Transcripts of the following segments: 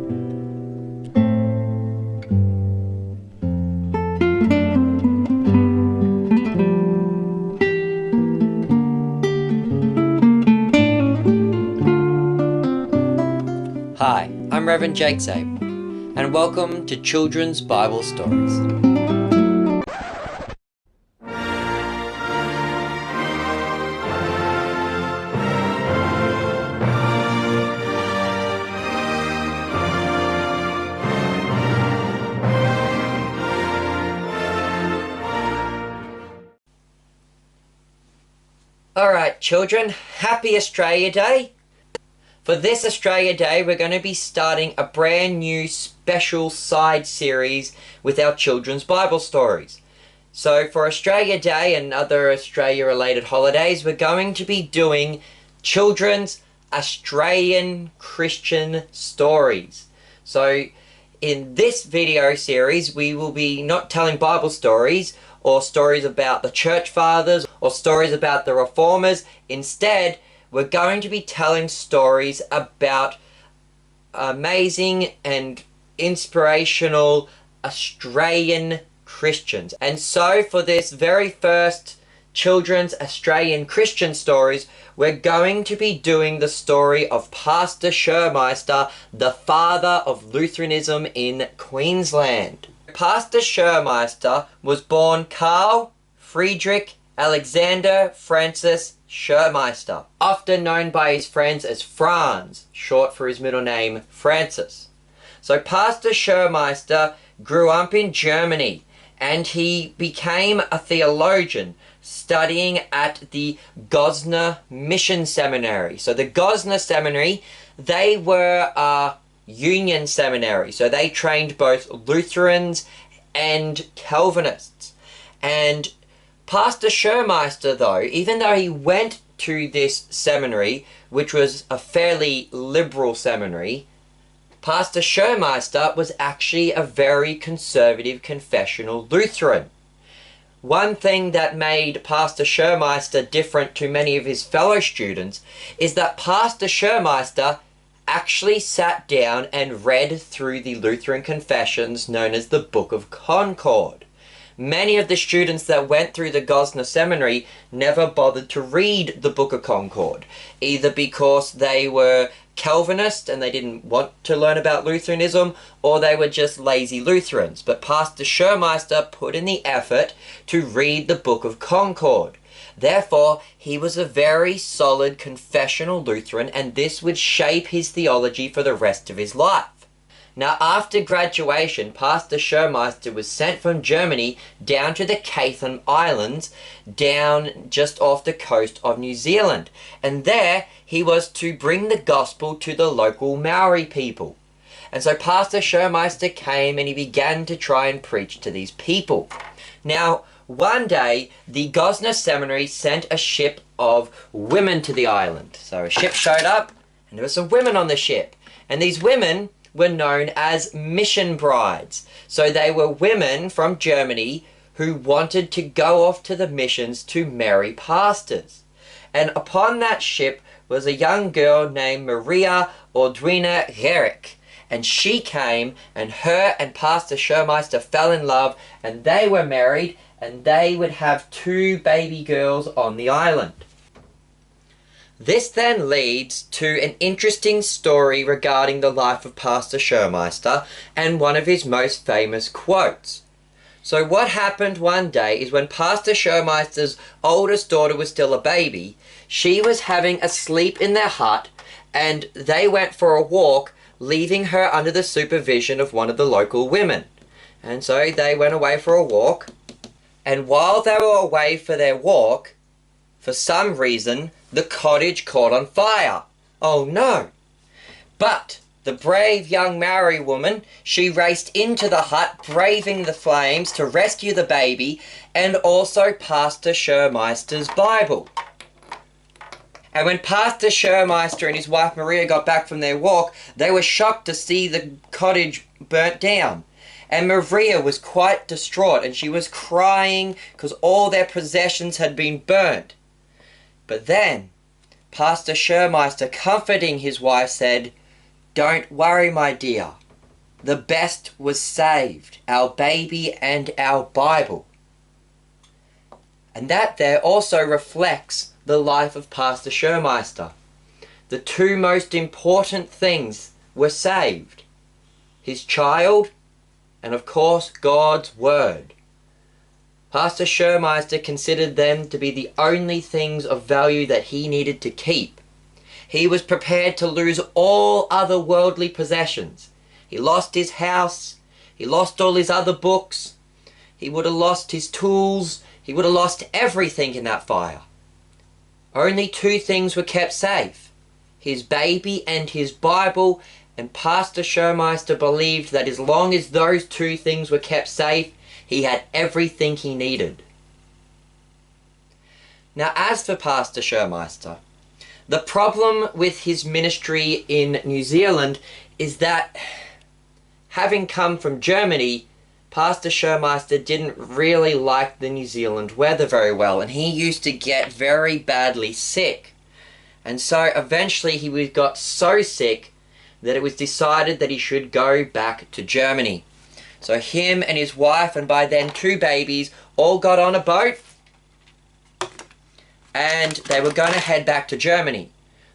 Hi, I'm Reverend Jake Sabe, and welcome to Children's Bible Stories. Alright children, happy Australia Day! For this Australia Day, we're going to be starting a brand new special side series with our children's Bible stories. So for Australia Day and other Australia-related holidays, we're going to be doing children's Australian Christian stories. So in this video series, we will be not telling Bible stories or stories about the church fathers or stories about the reformers. Instead, we're going to be telling stories about amazing and inspirational Australian Christians. And so for this very first children's Australian Christian stories, we're going to be doing the story of Pastor Schirmeister, the father of Lutheranism in Queensland. Pastor Schirmeister was born Carl Friedrich Alexander Francis Schirmeister, often known by his friends as Franz, short for his middle name Francis. So Pastor Schirmeister grew up in Germany and he became a theologian studying at the Gosner Mission Seminary. So the Gosner Seminary, they were a union seminary, so they trained both Lutherans and Calvinists. And Pastor Schirmeister, though, even though he went to this seminary, which was a fairly liberal seminary, Pastor Schirmeister was actually a very conservative confessional Lutheran. One thing that made Pastor Schirmeister different to many of his fellow students is that Pastor Schirmeister actually sat down and read through the Lutheran confessions known as the Book of Concord. Many of the students that went through the Gosner Seminary never bothered to read the Book of Concord, either because they were Calvinist and they didn't want to learn about Lutheranism, or they were just lazy Lutherans. But Pastor Schirmeister put in the effort to read the Book of Concord. Therefore, he was a very solid confessional Lutheran, and this would shape his theology for the rest of his life. Now, after graduation, Pastor Schirmeister was sent from Germany down to the Chatham Islands, down just off the coast of New Zealand. And there, he was to bring the gospel to the local Maori people. And so Pastor Schirmeister came and he began to try and preach to these people. Now, one day, the Gosner Seminary sent a ship of women to the island. So a ship showed up, and there were some women on the ship. And these women were known as mission brides. So they were women from Germany who wanted to go off to the missions to marry pastors. And upon that ship was a young girl named Maria Ordwina Herrick. And she came, and her and Pastor Schirmeister fell in love, and they were married, and they would have 2 baby girls on the island. This then leads to an interesting story regarding the life of Pastor Schirmeister and one of his most famous quotes. So what happened one day is when Pastor Schirmeister's oldest daughter was still a baby, she was having a sleep in their hut, and they went for a walk, leaving her under the supervision of one of the local women. And so they went away for a walk, and while they were away for their walk, for some reason, the cottage caught on fire. Oh no! But the brave young Maori woman, she raced into the hut, braving the flames to rescue the baby and also Pastor Schirmeister's Bible. And when Pastor Schirmeister and his wife Maria got back from their walk, they were shocked to see the cottage burnt down. And Maria was quite distraught, and she was crying because all their possessions had been burnt. But then, Pastor Schirmeister, comforting his wife, said, Don't worry, my dear. The best was saved, our baby and our Bible. And that there also reflects the life of Pastor Schirmeister. The two most important things were saved: his child and, of course, God's Word. Pastor Schirmeister considered them to be the only things of value that he needed to keep. He was prepared to lose all other worldly possessions. He lost his house, he lost all his other books, he would have lost his tools, he would have lost everything in that fire. Only two things were kept safe: his baby and his Bible, and Pastor Schirmeister believed that as long as those two things were kept safe, he had everything he needed. Now, as for Pastor Schirmeister, the problem with his ministry in New Zealand is that, having come from Germany, Pastor Schirmeister didn't really like the New Zealand weather very well, and he used to get very badly sick. And so eventually he got so sick that it was decided that he should go back to Germany. So him and his wife, and by then 2 babies, all got on a boat and they were going to head back to Germany.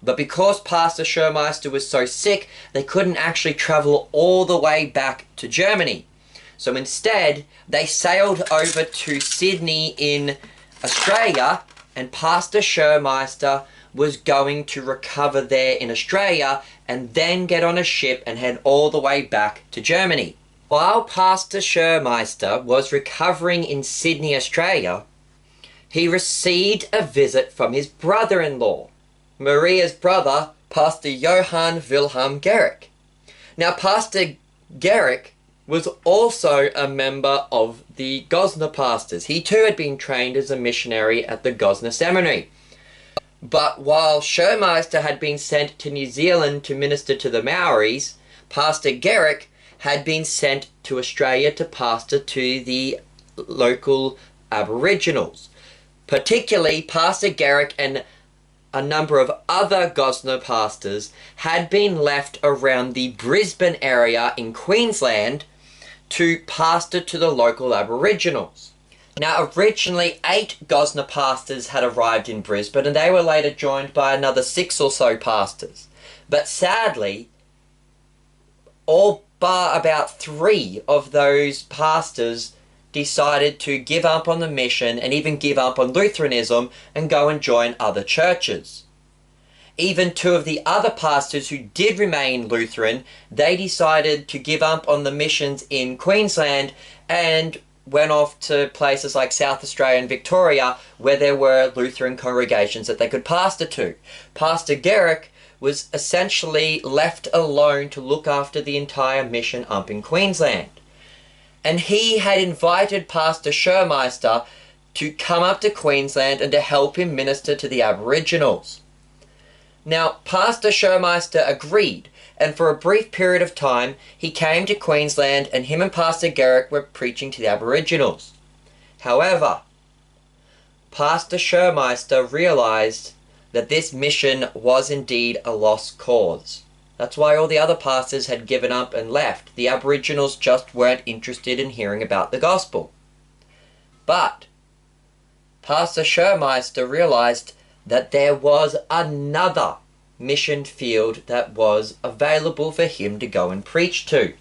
But because Pastor Schirmeister was so sick, they couldn't actually travel all the way back to Germany. So instead, they sailed over to Sydney in Australia, and Pastor Schirmeister was going to recover there in Australia and then get on a ship and head all the way back to Germany. While Pastor Schirmeister was recovering in Sydney, Australia, he received a visit from his brother-in-law, Maria's brother, Pastor Johann Wilhelm Gericke. Now, Pastor Gericke was also a member of the Gosner pastors. He too had been trained as a missionary at the Gosner Seminary. But while Schirmeister had been sent to New Zealand to minister to the Maoris, Pastor Gericke had been sent to Australia to pastor to the local Aboriginals. Particularly, Pastor Gericke and a number of other Gosner pastors had been left around the Brisbane area in Queensland to pastor to the local Aboriginals. Now, originally 8 Gosner pastors had arrived in Brisbane, and they were later joined by another 6 or so pastors. But sadly, all bar about 3 of those pastors decided to give up on the mission and even give up on Lutheranism and go and join other churches. Even 2 of the other pastors who did remain Lutheran, they decided to give up on the missions in Queensland and went off to places like South Australia and Victoria, where there were Lutheran congregations that they could pastor to. Pastor Gericke was essentially left alone to look after the entire mission up in Queensland. And he had invited Pastor Schirmeister to come up to Queensland and to help him minister to the Aboriginals. Now, Pastor Schirmeister agreed, and for a brief period of time, he came to Queensland and him and Pastor Gericke were preaching to the Aboriginals. However, Pastor Schirmeister realized that this mission was indeed a lost cause. That's why all the other pastors had given up and left. The Aboriginals just weren't interested in hearing about the gospel. But Pastor Schirmeister realized that there was another mission field that was available for him to go and preach to.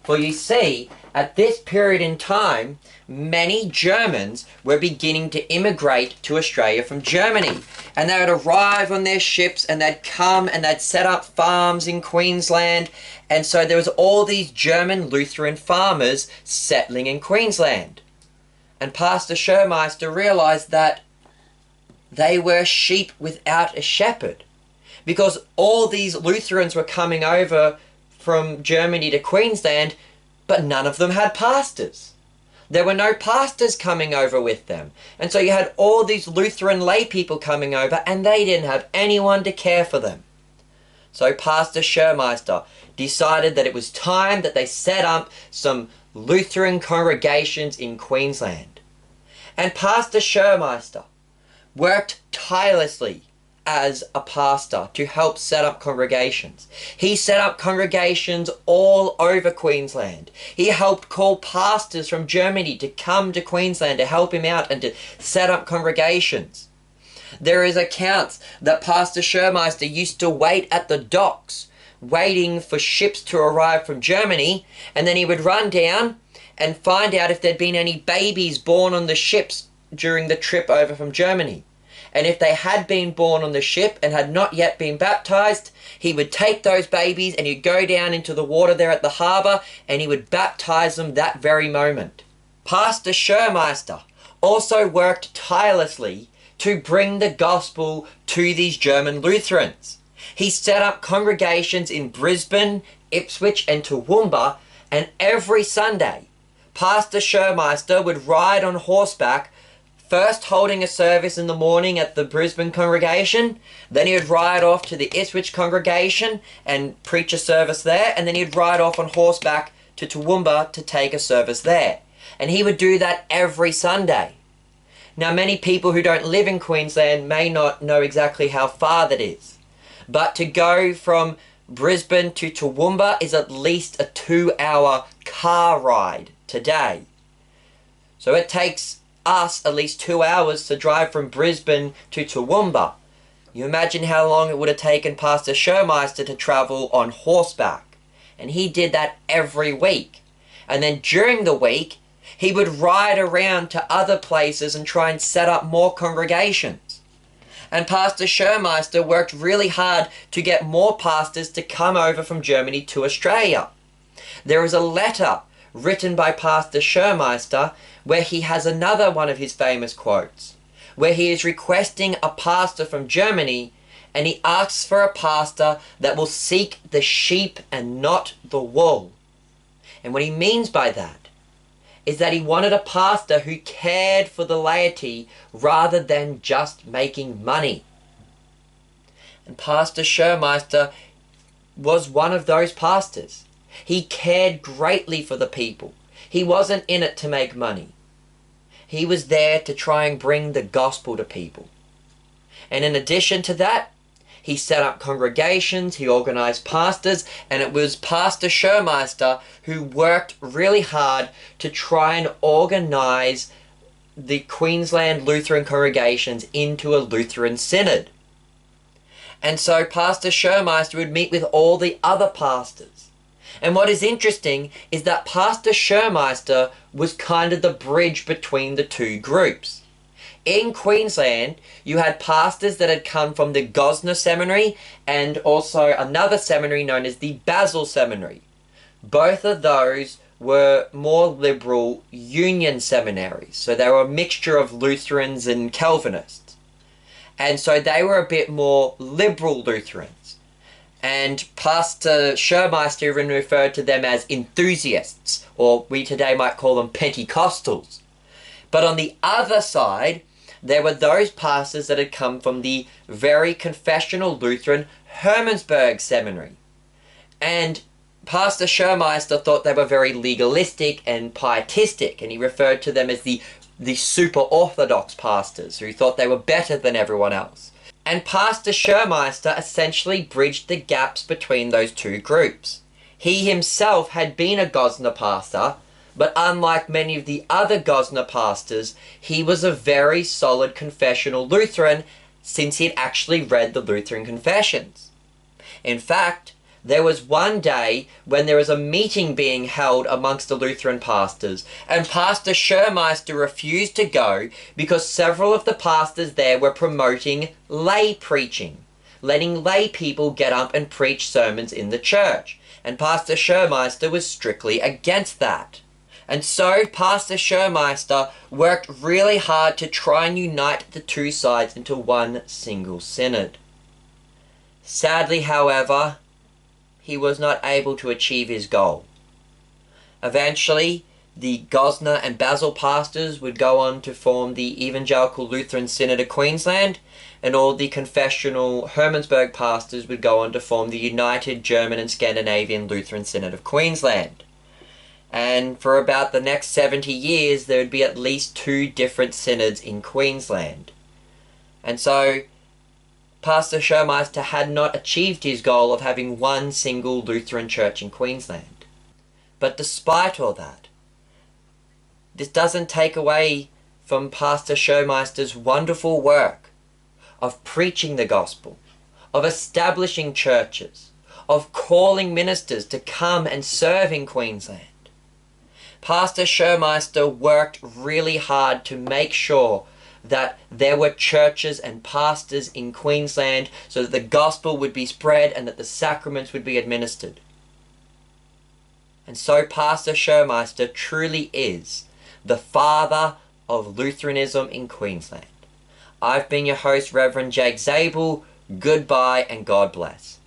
For you see, at this period in time, many Germans were beginning to immigrate to Australia from Germany. And they would arrive on their ships and they'd come and they'd set up farms in Queensland. And so there was all these German Lutheran farmers settling in Queensland. And Pastor Schirmeister realized that they were sheep without a shepherd. Because all these Lutherans were coming over from Germany to Queensland, but none of them had pastors. There were no pastors coming over with them. And so you had all these Lutheran lay people coming over, and they didn't have anyone to care for them. So Pastor Schirmeister decided that it was time that they set up some Lutheran congregations in Queensland. And Pastor Schirmeister worked tirelessly as a pastor to help set up congregations. He set up congregations all over Queensland. He helped call pastors from Germany to come to Queensland to help him out and to set up congregations. There is accounts that Pastor Schirmeister used to wait at the docks, waiting for ships to arrive from Germany, and then he would run down and find out if there'd been any babies born on the ships during the trip over from Germany. And if they had been born on the ship and had not yet been baptized, he would take those babies and he'd go down into the water there at the harbour and he would baptize them that very moment. Pastor Schirmeister also worked tirelessly to bring the gospel to these German Lutherans. He set up congregations in Brisbane, Ipswich and Toowoomba, and every Sunday, Pastor Schirmeister would ride on horseback, first holding a service in the morning at the Brisbane congregation, then he would ride off to the Ipswich congregation and preach a service there, and then he'd ride off on horseback to Toowoomba to take a service there. And he would do that every Sunday. Now, many people who don't live in Queensland may not know exactly how far that is, but to go from Brisbane to Toowoomba is at least a 2-hour car ride today. So it takes us at least 2 hours to drive from Brisbane to Toowoomba. You imagine how long it would have taken Pastor Schirmeister to travel on horseback. And he did that every week. And then during the week, he would ride around to other places and try and set up more congregations. And Pastor Schirmeister worked really hard to get more pastors to come over from Germany to Australia. There is a letter written by Pastor Schirmeister where he has another one of his famous quotes, where he is requesting a pastor from Germany, and he asks for a pastor that will seek the sheep and not the wool. And what he means by that is that he wanted a pastor who cared for the laity rather than just making money. And Pastor Schirmeister was one of those pastors. He cared greatly for the people. He wasn't in it to make money. He was there to try and bring the gospel to people. And in addition to that, he set up congregations, he organized pastors, and it was Pastor Schirmeister who worked really hard to try and organize the Queensland Lutheran congregations into a Lutheran synod. And so Pastor Schirmeister would meet with all the other pastors. And what is interesting is that Pastor Schirmeister was kind of the bridge between the two groups. In Queensland, you had pastors that had come from the Gosner Seminary and also another seminary known as the Basel Seminary. Both of those were more liberal Union seminaries, so they were a mixture of Lutherans and Calvinists. And so they were a bit more liberal Lutherans. And Pastor Schirmeister even referred to them as enthusiasts, or we today might call them Pentecostals. But on the other side, there were those pastors that had come from the very confessional Lutheran Hermannsburg Seminary. And Pastor Schirmeister thought they were very legalistic and pietistic, and he referred to them as the super orthodox pastors who thought they were better than everyone else. And Pastor Schirmeister essentially bridged the gaps between those two groups. He himself had been a Gosner pastor, but unlike many of the other Gosner pastors, he was a very solid confessional Lutheran since he'd actually read the Lutheran confessions. In fact, there was one day when there was a meeting being held amongst the Lutheran pastors, and Pastor Schirmeister refused to go because several of the pastors there were promoting lay preaching, letting lay people get up and preach sermons in the church, and Pastor Schirmeister was strictly against that. And so Pastor Schirmeister worked really hard to try and unite the two sides into one single synod. Sadly, however, he was not able to achieve his goal. Eventually, the Gosner and Basel pastors would go on to form the Evangelical Lutheran Synod of Queensland, and all the confessional Hermannsburg pastors would go on to form the United German and Scandinavian Lutheran Synod of Queensland. And for about the next 70 years, there would be at least 2 different synods in Queensland. And so, Pastor Schirmeister had not achieved his goal of having one single Lutheran church in Queensland. But despite all that, this doesn't take away from Pastor Schirmeister's wonderful work of preaching the gospel, of establishing churches, of calling ministers to come and serve in Queensland. Pastor Schirmeister worked really hard to make sure that there were churches and pastors in Queensland so that the gospel would be spread and that the sacraments would be administered. And so Pastor Schirmeister truly is the father of Lutheranism in Queensland. I've been your host, Reverend Jake Zabel. Goodbye and God bless.